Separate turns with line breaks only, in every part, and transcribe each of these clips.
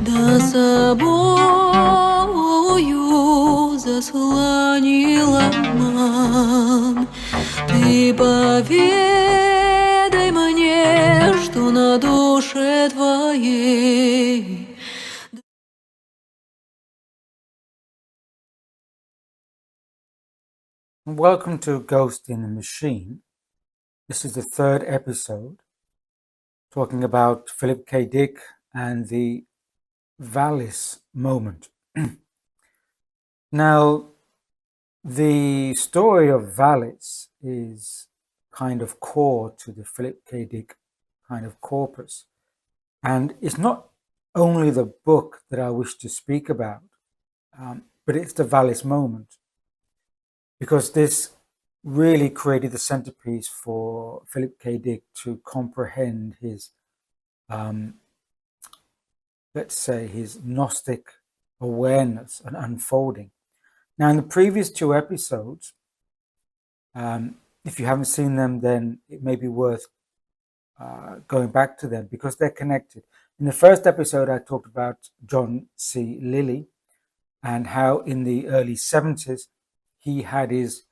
Да собою заслонила ман. Ты поведай мне, что на душе твоей.
Welcome to Ghost in the Machine. This is the third episode talking about Philip K. Dick and the Valis moment. Now, the story of Valis is kind of core to the Philip K. Dick kind of corpus. And it's not only the book that I wish to speak about, but it's the Valis moment. Because this really created the centerpiece for Philip K. Dick to comprehend his, let's say, his Gnostic awareness and unfolding. Now, in the previous two episodes, if you haven't seen them, then it may be worth going back to them because they're connected. In the first episode, I talked about John C. Lilly and how in the early 70s he had his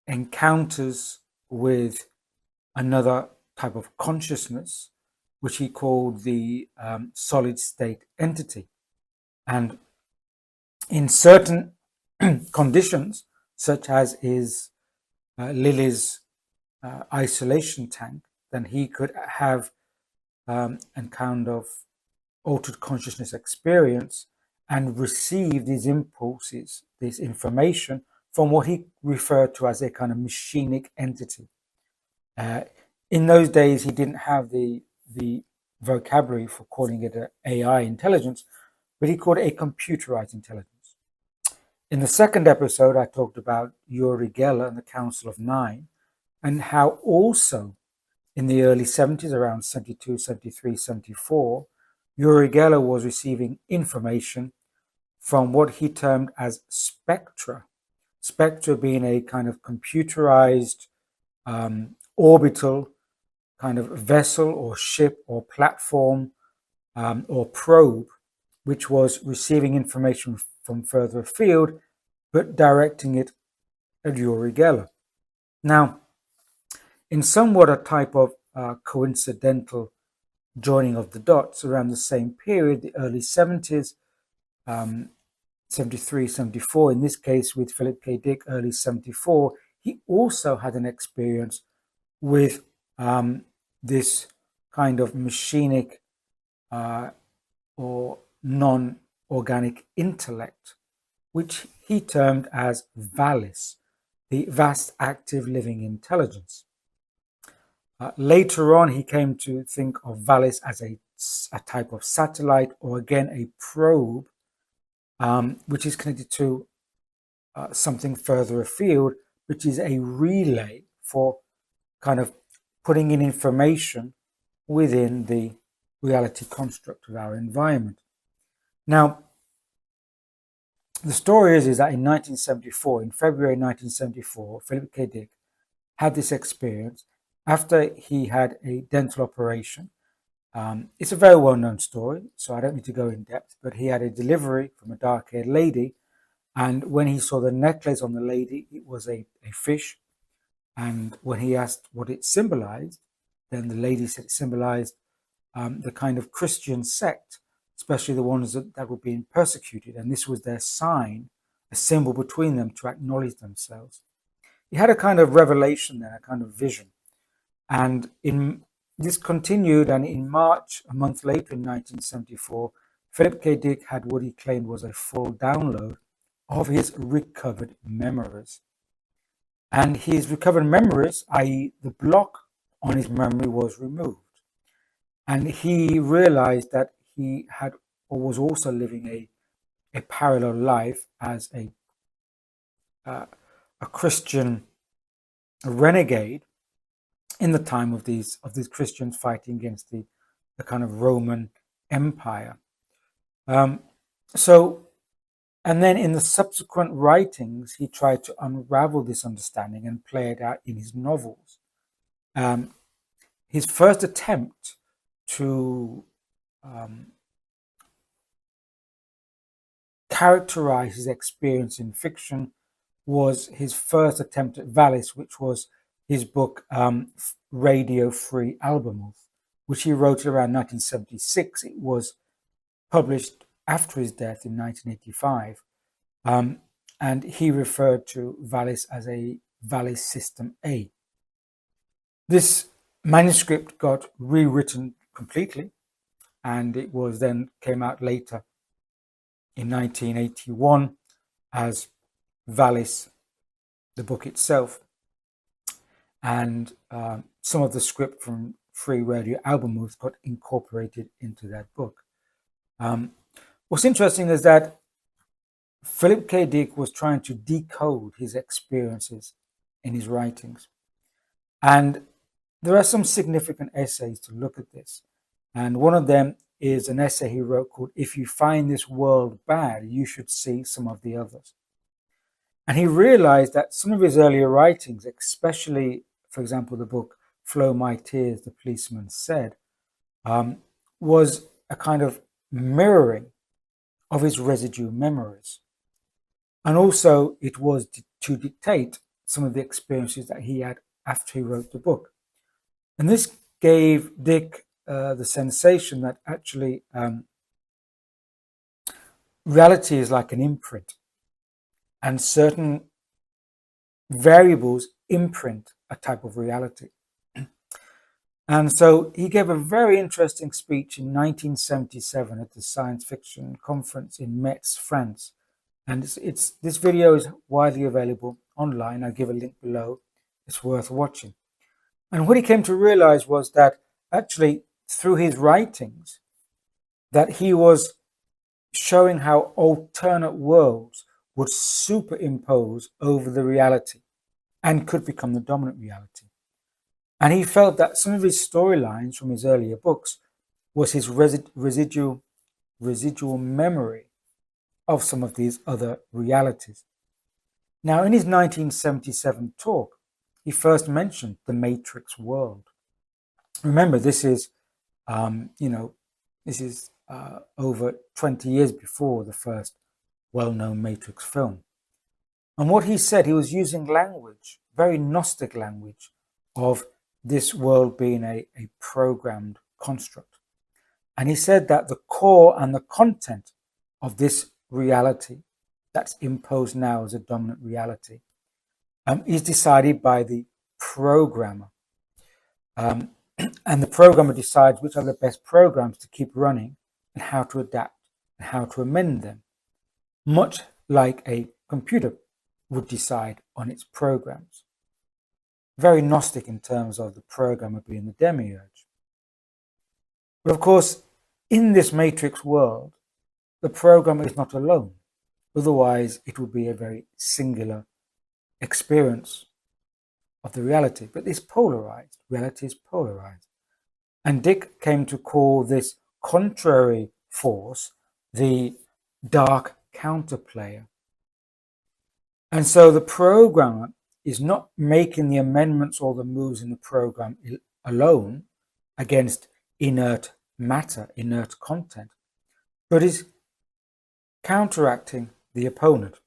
encounters with another type of consciousness, which he called the solid state entity. And in certain conditions, such as is Lilly's isolation tank, then he could have a kind of altered consciousness experience and receive these impulses, this information from what he referred to as a kind of machinic entity. In those days, he didn't have the vocabulary for calling it an AI intelligence, but he called it a computerized intelligence. In the second episode, I talked about Uri Geller and the Council of Nine, and how also in the early 70s, around 72, 73, 74, Uri Geller was receiving information from what he termed as spectra. Spectra being a kind of computerized orbital kind of vessel or ship or platform or probe, which was receiving information from further afield, but directing it at Uri Geller. Now, in somewhat a type of coincidental joining of the dots around the same period, the early 70s, 73, 74, in this case with Philip K. Dick, early 74, he also had an experience with this kind of machinic or non-organic intellect, which he termed as Valis, the vast active living intelligence. Later on, he came to think of Valis as a type of satellite, or again, a probe, which is connected to something further afield, which is a relay for kind of putting in information within the reality construct of our environment. Now, the story is that in 1974, in February 1974, Philip K. Dick had this experience after he had a dental operation. It's a very well-known story, so I don't need to go in depth, but he had a delivery from a dark-haired lady, and when he saw the necklace on the lady, it was a fish. And when he asked what it symbolized, then the lady said it symbolized the kind of Christian sect, especially the ones that were being persecuted. And this was their sign, a symbol between them to acknowledge themselves. He had a kind of revelation there, a kind of vision. And this continued, and in March, a month later in 1974, Philip K. Dick had what he claimed was a full download of his recovered memories. And his recovered memories, i.e. the block on his memory, was removed. And he realized that he had or was also living a parallel life as a Christian renegade in the time of these Christians fighting against the kind of Roman Empire. And then in the subsequent writings, he tried to unravel this understanding and play it out in his novels. His first attempt to characterize his experience in fiction was his first attempt at Valis, which was his book Radio Free Albemuth, which he wrote around 1976. It was published after his death in 1985, and he referred to Valis as a Valis System A. This manuscript got rewritten completely, and it was then came out later in 1981 as Valis, the book itself, and some of the script from Free Radio Albemuth got incorporated into that book. What's interesting is that Philip K. Dick was trying to decode his experiences in his writings, and there are some significant essays to look at this, and one of them is an essay he wrote called "If You Find This World Bad, You Should See Some of the Others." And he realized that some of his earlier writings, especially, for example, the book Flow My Tears, the Policeman Said, was a kind of mirroring of his residue memories. And also it was to dictate some of the experiences that he had after he wrote the book. And this gave Dick the sensation that actually reality is like an imprint, and certain variables imprint a type of reality. And so he gave a very interesting speech in 1977 at the Science Fiction Conference in Metz, France. And this video is widely available online. I'll give a link below. It's worth watching. And what he came to realize was that actually through his writings, that he was showing how alternate worlds would superimpose over the reality and could become the dominant reality. And he felt that some of his storylines from his earlier books was his residual memory of some of these other realities. Now, in his 1977 talk, he first mentioned the Matrix world. Remember, this is, over 20 years before the first well-known Matrix film. And what he said, he was using language, very Gnostic language, of this world being a programmed construct. And he said that the core and the content of this reality that's imposed now as a dominant reality is decided by the programmer. And the programmer decides which are the best programs to keep running and how to adapt and how to amend them, much like a computer would decide on its programs. Very Gnostic in terms of the programmer being the demiurge. But of course, in this matrix world, the programmer is not alone. Otherwise, it would be a very singular experience of the reality. But it's polarized. Reality is polarized. And Dick came to call this contrary force the dark counterplayer. And so the programmer is not making the amendments or the moves in the program alone against inert matter, inert content, but is counteracting the opponent.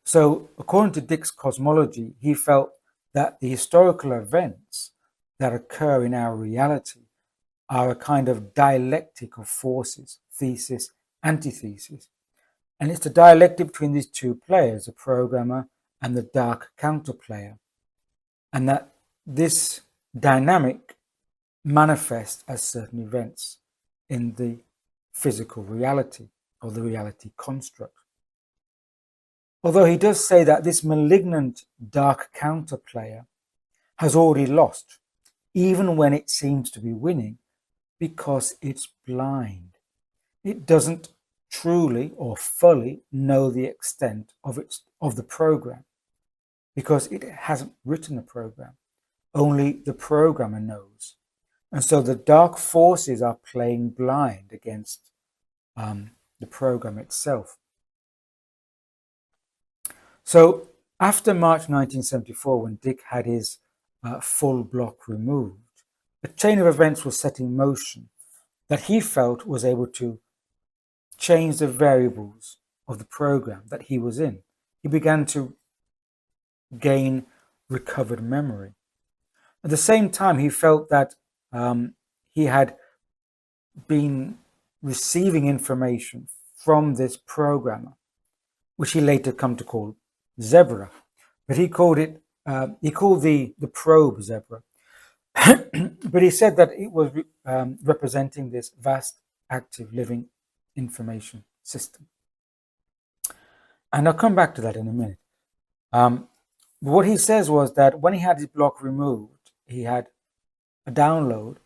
So according to Dick's cosmology, he felt that the historical events that occur in our reality are a kind of dialectic of forces, thesis, antithesis. And it's the dialectic between these two players, the programmer and the dark counterplayer. And that this dynamic manifests as certain events in the physical reality or the reality construct. Although he does say that this malignant dark counterplayer has already lost, even when it seems to be winning, because it's blind. It doesn't truly or fully know the extent of the program, because it hasn't written the program. Only the programmer knows. And so the dark forces are playing blind against the program itself. So after March 1974, when Dick had his full block removed, a chain of events was set in motion that he felt was able to change the variables of the program that he was in. He began to gain recovered memory. At the same time, he felt that he had been receiving information from this programmer, which he later come to call Zebra. But he called the probe Zebra. But he said that it was representing this vast, active, living information system. And I'll come back to that in a minute. What he says was that when he had his block removed, he had a download,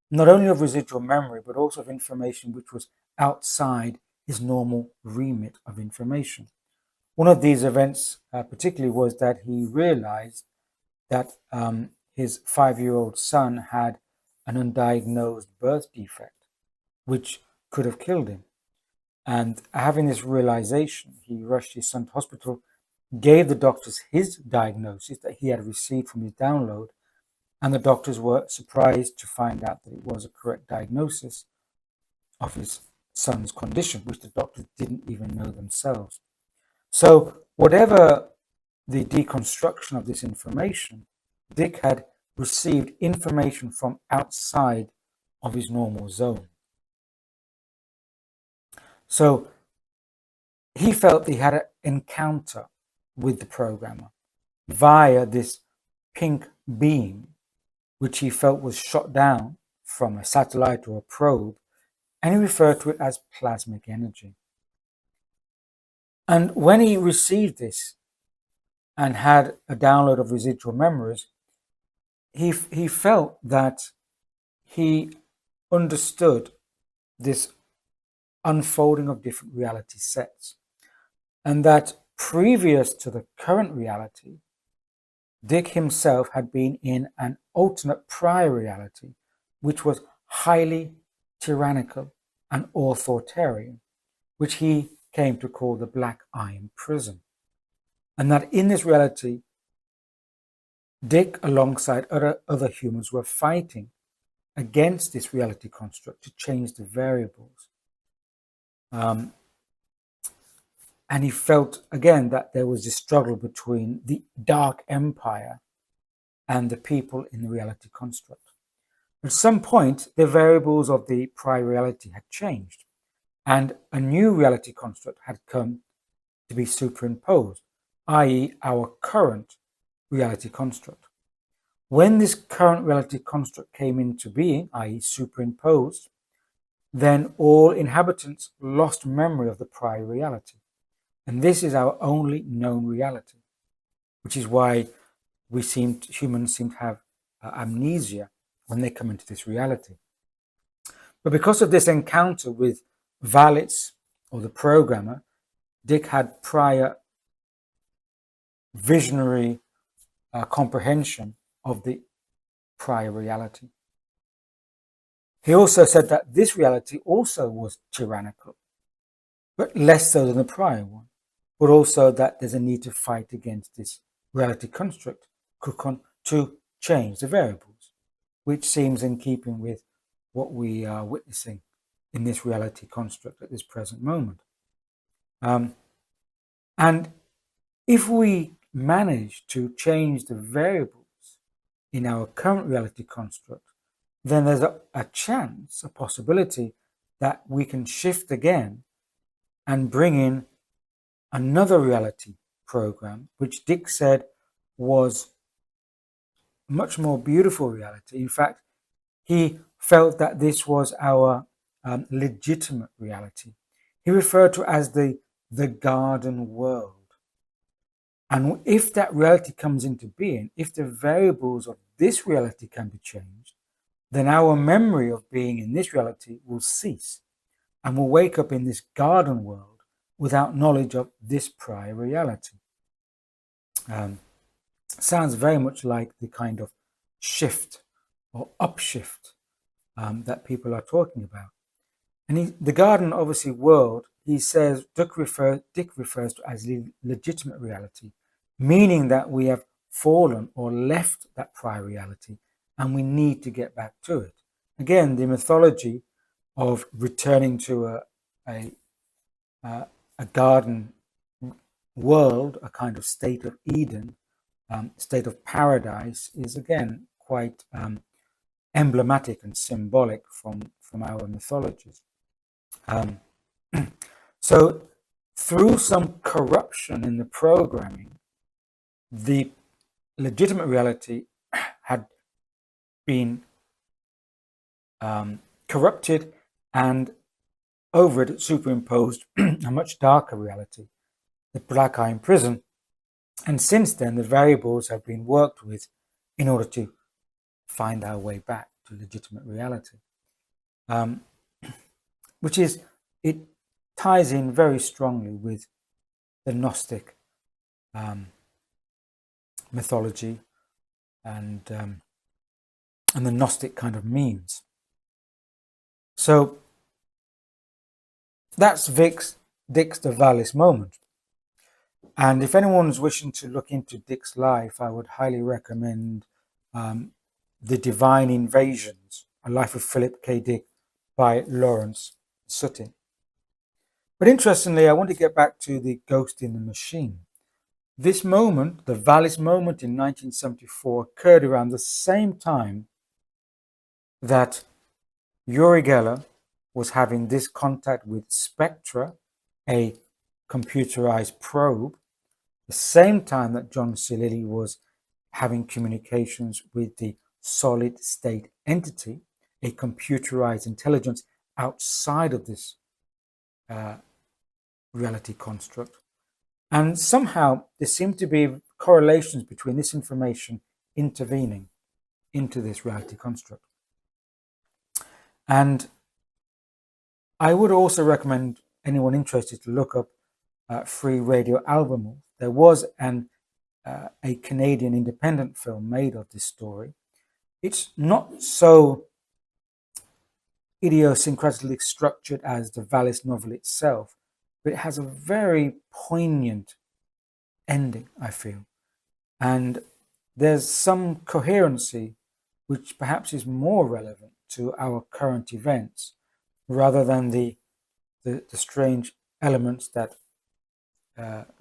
not only of residual memory, but also of information which was outside his normal remit of information. One of these events particularly was that he realized that his 5-year-old son had an undiagnosed birth defect, which could have killed him. And having this realization, he rushed his son to hospital, gave the doctors his diagnosis that he had received from his download, and the doctors were surprised to find out that it was a correct diagnosis of his son's condition, which the doctors didn't even know themselves. So whatever the deconstruction of this information, Dick had received information from outside of his normal zone. So he felt he had an encounter with the programmer via this pink beam, which he felt was shot down from a satellite or a probe, and he referred to it as plasmic energy. And when he received this and had a download of residual memories, he felt that he understood this unfolding of different reality sets, and that previous to the current reality, Dick himself had been in an alternate prior reality, which was highly tyrannical and authoritarian, which he came to call the Black Iron Prison. And that in this reality, Dick, alongside other humans, were fighting against this reality construct to change the variables. And he felt, again, that there was this struggle between the Dark Empire and the people in the reality construct. At some point, the variables of the prior reality had changed, and a new reality construct had come to be superimposed, i.e. our current reality construct. When this current reality construct came into being, i.e. superimposed, then all inhabitants lost memory of the prior reality. And this is our only known reality, which is why humans seem to have amnesia when they come into this reality. But because of this encounter with Valis, or the programmer, Dick had prior visionary comprehension of the prior reality. He also said that this reality also was tyrannical, but less so than the prior one, but also that there's a need to fight against this reality construct to change the variables, which seems in keeping with what we are witnessing in this reality construct at this present moment. And if we manage to change the variables in our current reality construct, then there's a chance, a possibility that we can shift again and bring in another reality program, which Dick said was a much more beautiful reality. In fact, he felt that this was our legitimate reality. He referred to it as the garden world. And if that reality comes into being, if the variables of this reality can be changed, then our memory of being in this reality will cease, and we'll wake up in this garden world without knowledge of this prior reality. Sounds very much like the kind of shift or upshift that people are talking about. And the garden, obviously, world, he says, Dick refers to as legitimate reality, meaning that we have fallen or left that prior reality and we need to get back to it. Again, the mythology of returning to a, a garden world, a kind of state of Eden, state of paradise, is again quite emblematic and symbolic from our mythologies. So through some corruption in the programming, the legitimate reality had been corrupted, and over it superimposed a much darker reality, the black eye in prison. And since then, the variables have been worked with in order to find our way back to legitimate reality, which is, it ties in very strongly with the Gnostic mythology and the Gnostic kind of memes. So that's Dick's the Valis moment. And if anyone's wishing to look into Dick's life, I would highly recommend The Divine Invasions, A Life of Philip K. Dick by Lawrence Sutin. But interestingly, I want to get back to the Ghost in the Machine. This moment, the Valis moment in 1974, occurred around the same time that Uri Geller was having this contact with Spectra, a computerized probe, the same time that John C. Lilly was having communications with the solid state entity, a computerized intelligence outside of this reality construct. And somehow there seem to be correlations between this information intervening into this reality construct. And I would also recommend anyone interested to look up Free Radio Album. There was a Canadian independent film made of this story. It's not so idiosyncratically structured as the Valis novel itself, but it has a very poignant ending, I feel. And there's some coherency which perhaps is more relevant to our current events rather than the strange elements that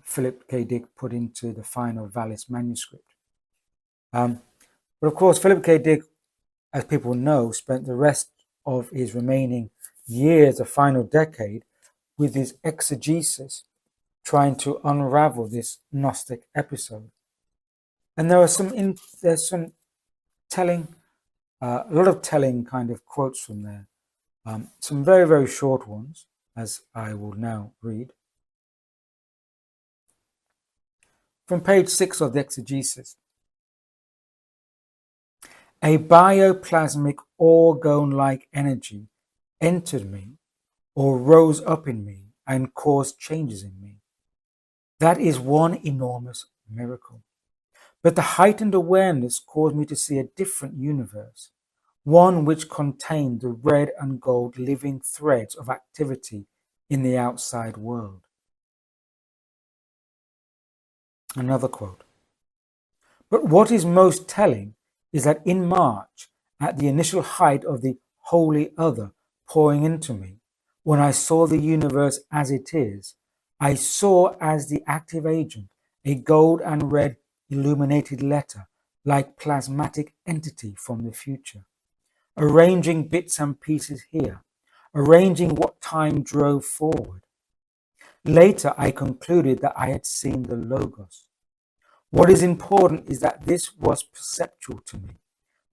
Philip K. Dick put into the final Valis manuscript. But of course, Philip K. Dick, as people know, spent the rest of his remaining years, the final decade, with his exegesis, trying to unravel this Gnostic episode. And there's some telling, a lot of telling kind of quotes from there. Some very, very short ones, as I will now read. From page 6 of the Exegesis. A bioplasmic orgone-like energy entered me or rose up in me and caused changes in me. That is one enormous miracle. But the heightened awareness caused me to see a different universe, one which contained the red and gold living threads of activity in the outside world. Another quote. But what is most telling is that in March, at the initial height of the holy other pouring into me, when I saw the universe as it is, I saw as the active agent a gold and red illuminated letter like plasmatic entity from the future, arranging bits and pieces here, arranging what time drove forward. Later, I concluded that I had seen the Logos. What is important is that this was perceptual to me,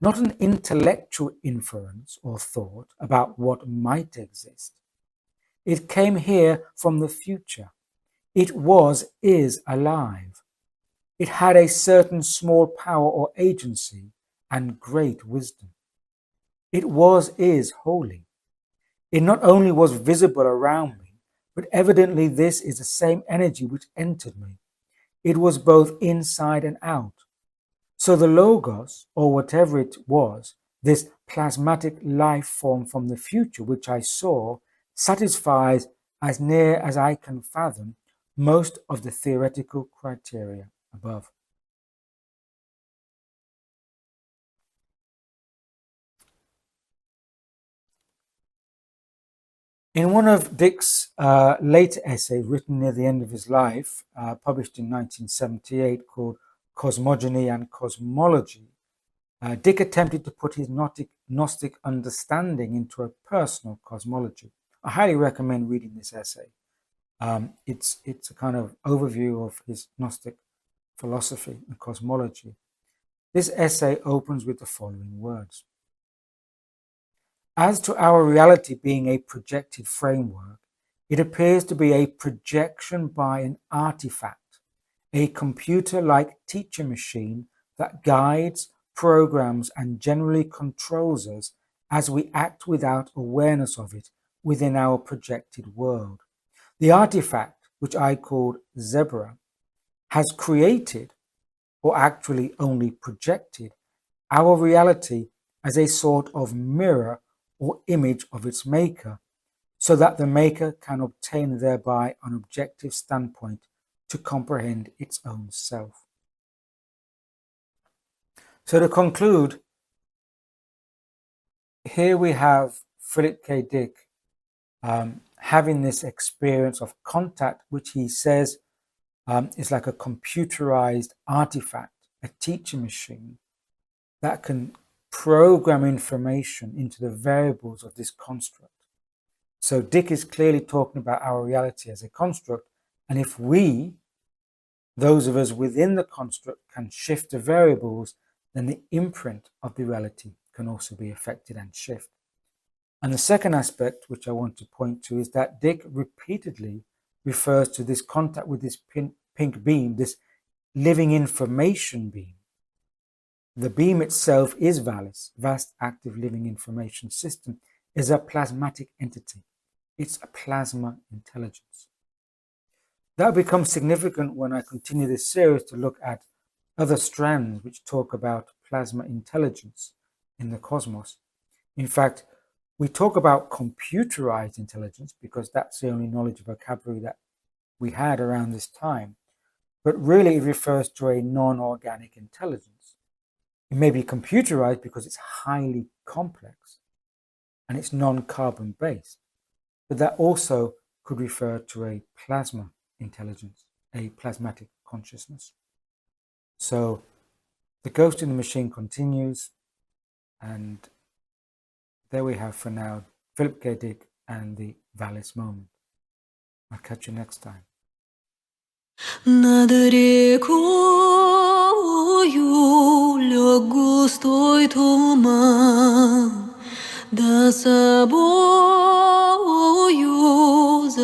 not an intellectual inference or thought about what might exist. It came here from the future. It is alive. It had a certain small power or agency and great wisdom. It is holy. It not only was visible around me, but evidently this is the same energy which entered me. It was both inside and out. So the Logos, or whatever it was, this plasmatic life form from the future which I saw, satisfies, as near as I can fathom, most of the theoretical criteria above. In one of Dick's later essays, written near the end of his life, published in 1978, called Cosmogony and Cosmology, Dick attempted to put his Gnostic understanding into a personal cosmology. I highly recommend reading this essay. It's a kind of overview of his Gnostic philosophy and cosmology. This essay opens with the following words. As to our reality being a projected framework, it appears to be a projection by an artifact, a computer-like teacher machine that guides, programs, and generally controls us as we act without awareness of it within our projected world. The artifact, which I called Zebra, has created, or actually only projected, our reality as a sort of mirror or image of its maker, so that the maker can obtain thereby an objective standpoint to comprehend its own self. So to conclude, here we have Philip K. Dick having this experience of contact, which he says is like a computerized artifact, a teacher machine that can program information into the variables of this construct. So Dick is clearly talking about our reality as a construct, and if we, those of us within the construct, can shift the variables, then the imprint of the reality can also be affected and shift. And the second aspect, which I want to point to, is that Dick repeatedly refers to this contact with this pink beam, this living information beam. The beam itself is Valis, vast active living information system, is a plasmatic entity. It's a plasma intelligence. That becomes significant when I continue this series to look at other strands which talk about plasma intelligence in the cosmos. In fact, we talk about computerized intelligence because that's the only knowledge vocabulary that we had around this time. But really it refers to a non-organic intelligence. It may be computerized because it's highly complex and it's non-carbon based. But that also could refer to a plasma intelligence, a plasmatic consciousness. So the Ghost in the Machine continues, and there we have for now Philip K. Dick and the Valis moment. I'll catch you next time.
Над рекою лег густой туман, да собой